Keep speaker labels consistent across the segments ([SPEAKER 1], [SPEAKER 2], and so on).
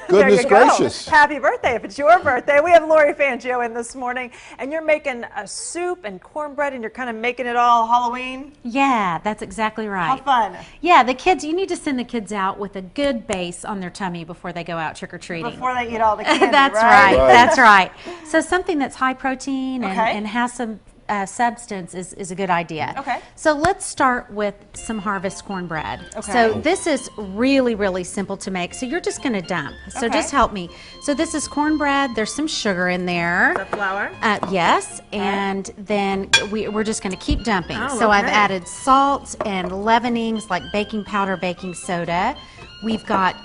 [SPEAKER 1] Goodness gracious.
[SPEAKER 2] Happy birthday if it's your birthday. We have Lori Fangio in this morning, and you're making a soup and cornbread, and you're kind of making it all Halloween.
[SPEAKER 3] Yeah, that's exactly right.
[SPEAKER 2] How fun.
[SPEAKER 3] Yeah, the kids, you need to send the kids out with a good base on their tummy before they go out trick-or-treating.
[SPEAKER 2] Before they eat all the candy,
[SPEAKER 3] That's
[SPEAKER 2] right?
[SPEAKER 3] That's right. So something that's high protein
[SPEAKER 2] Okay.
[SPEAKER 3] and has some substance is a good idea.
[SPEAKER 2] Okay.
[SPEAKER 3] So let's start with some harvest cornbread.
[SPEAKER 2] Okay.
[SPEAKER 3] So this is really, really simple to make. So you're just going to dump. So
[SPEAKER 2] Okay.
[SPEAKER 3] just help me. So this is cornbread. There's some sugar in there.
[SPEAKER 2] The flour?
[SPEAKER 3] Yes, and then we're just going to keep dumping.
[SPEAKER 2] Oh,
[SPEAKER 3] so I've
[SPEAKER 2] okay.
[SPEAKER 3] added salt and leavenings like baking powder, baking soda. We've got,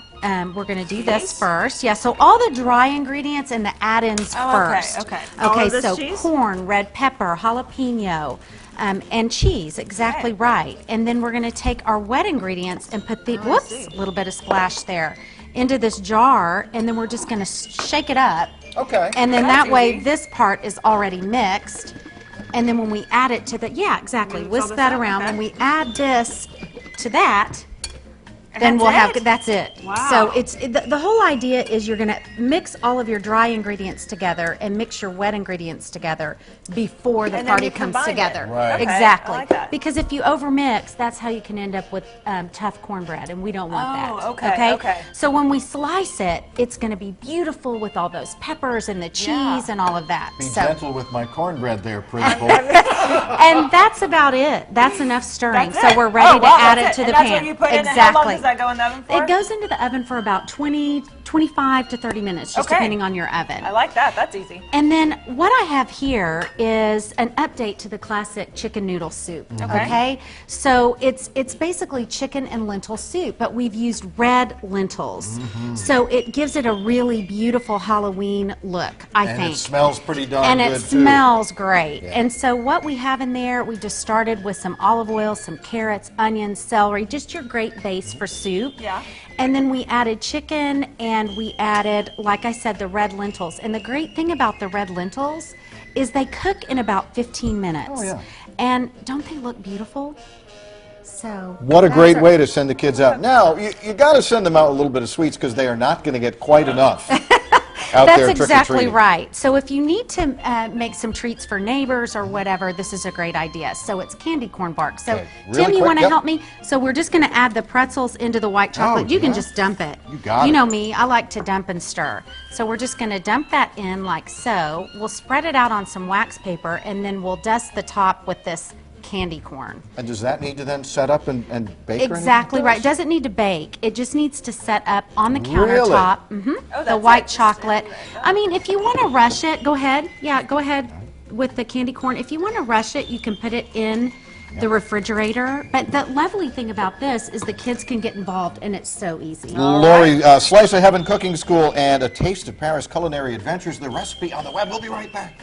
[SPEAKER 3] we're going to do this first. Yeah, so all the dry ingredients and the add-ins first.
[SPEAKER 2] Okay. All
[SPEAKER 3] Okay,
[SPEAKER 2] of this
[SPEAKER 3] so
[SPEAKER 2] cheese?
[SPEAKER 3] corn, red pepper, jalapeno, and cheese, exactly
[SPEAKER 2] Okay.
[SPEAKER 3] right. And then we're going to take our wet ingredients and put the, whoops, a little bit of splash there, into this jar, and then we're just going to shake it up.
[SPEAKER 1] Okay.
[SPEAKER 3] And then
[SPEAKER 2] That's
[SPEAKER 3] that way,
[SPEAKER 2] easy.
[SPEAKER 3] this part is already mixed. And then when we add it to the, yeah, exactly,
[SPEAKER 2] Mix all
[SPEAKER 3] whisk
[SPEAKER 2] this
[SPEAKER 3] that
[SPEAKER 2] up,
[SPEAKER 3] around.
[SPEAKER 2] okay.
[SPEAKER 3] When we add this to that,
[SPEAKER 2] And
[SPEAKER 3] then we'll
[SPEAKER 2] that's
[SPEAKER 3] have,
[SPEAKER 2] it?
[SPEAKER 3] that's it.
[SPEAKER 2] Wow.
[SPEAKER 3] So it's, the whole idea is you're gonna mix all of your dry ingredients together and mix your wet ingredients together before the
[SPEAKER 2] And then
[SPEAKER 3] party
[SPEAKER 2] you
[SPEAKER 3] comes
[SPEAKER 2] combine it.
[SPEAKER 3] together.
[SPEAKER 1] Right. Okay,
[SPEAKER 3] Exactly.
[SPEAKER 2] I like that.
[SPEAKER 3] Because if you overmix, that's how you can end up with tough cornbread, and we don't want that.
[SPEAKER 2] Oh, okay.
[SPEAKER 3] So when we slice it, it's gonna be beautiful with all those peppers and the cheese
[SPEAKER 2] Yeah.
[SPEAKER 3] and all of that.
[SPEAKER 1] Be
[SPEAKER 3] So,
[SPEAKER 1] gentle with my cornbread there, Principal.
[SPEAKER 3] and that's about it. That's enough stirring.
[SPEAKER 2] That's
[SPEAKER 3] so
[SPEAKER 2] it.
[SPEAKER 3] we're ready
[SPEAKER 2] Oh,
[SPEAKER 3] to
[SPEAKER 2] wow,
[SPEAKER 3] add
[SPEAKER 2] that's
[SPEAKER 3] it to
[SPEAKER 2] And
[SPEAKER 3] the
[SPEAKER 2] that's
[SPEAKER 3] pan.
[SPEAKER 2] what you put in.
[SPEAKER 3] Exactly.
[SPEAKER 2] How long does that go in the oven for?
[SPEAKER 3] It goes into the oven for about 25 to 30 minutes, just
[SPEAKER 2] Okay.
[SPEAKER 3] depending on your oven.
[SPEAKER 2] I like that. That's easy.
[SPEAKER 3] And then what I have here is an update to the classic chicken noodle soup. Okay. So it's basically chicken and lentil soup, but we've used red lentils. So it gives it a really beautiful Halloween look, I
[SPEAKER 1] And
[SPEAKER 3] think.
[SPEAKER 1] it smells pretty darn
[SPEAKER 3] And
[SPEAKER 1] good,
[SPEAKER 3] it
[SPEAKER 1] too.
[SPEAKER 3] smells great.
[SPEAKER 1] Yeah.
[SPEAKER 3] And so what we have in there, we just started with some olive oil, some carrots, onions, celery, just your great base for soup.
[SPEAKER 2] Yeah.
[SPEAKER 3] And then we added chicken and we added, like I said, the red lentils. And the great thing about the red lentils is they cook in about 15 minutes.
[SPEAKER 1] Oh, yeah.
[SPEAKER 3] And don't they look beautiful? So
[SPEAKER 1] What a
[SPEAKER 3] that's
[SPEAKER 1] great
[SPEAKER 3] our-
[SPEAKER 1] way to send the kids out. Now, you got to send them out with a little bit of sweets because they are not going to get quite enough out
[SPEAKER 3] That's
[SPEAKER 1] there
[SPEAKER 3] exactly
[SPEAKER 1] trick-or-treating.
[SPEAKER 3] right. So if you need to make some treats for neighbors or whatever, this is a great idea. So it's candy corn bark. So
[SPEAKER 1] Okay, really
[SPEAKER 3] Tim, you
[SPEAKER 1] quick,
[SPEAKER 3] want to
[SPEAKER 1] yep.
[SPEAKER 3] help me? So we're just going to add the pretzels into the white chocolate. You can
[SPEAKER 1] yeah.
[SPEAKER 3] just dump it.
[SPEAKER 1] You got
[SPEAKER 3] You
[SPEAKER 1] it.
[SPEAKER 3] know me, I like to dump and stir. So we're just going to dump that in like so. We'll spread it out on some wax paper and then we'll dust the top with this candy corn.
[SPEAKER 1] And does that need to then set up and bake? or
[SPEAKER 3] Exactly
[SPEAKER 1] anything?
[SPEAKER 3] right. It doesn't need to bake. It just needs to set up on the
[SPEAKER 1] Really?
[SPEAKER 3] countertop.
[SPEAKER 2] Oh,
[SPEAKER 3] The
[SPEAKER 2] that's
[SPEAKER 3] white
[SPEAKER 2] it.
[SPEAKER 3] chocolate. I mean, if you want to rush it, go ahead. Yeah, go ahead with the candy corn. If you want to rush it, you can put it in the refrigerator. But the lovely thing about this is the kids can get involved, and it's so easy.
[SPEAKER 1] Lori, Slice of Heaven Cooking School and A Taste of Paris Culinary Adventures. The recipe on the web. We'll be right back.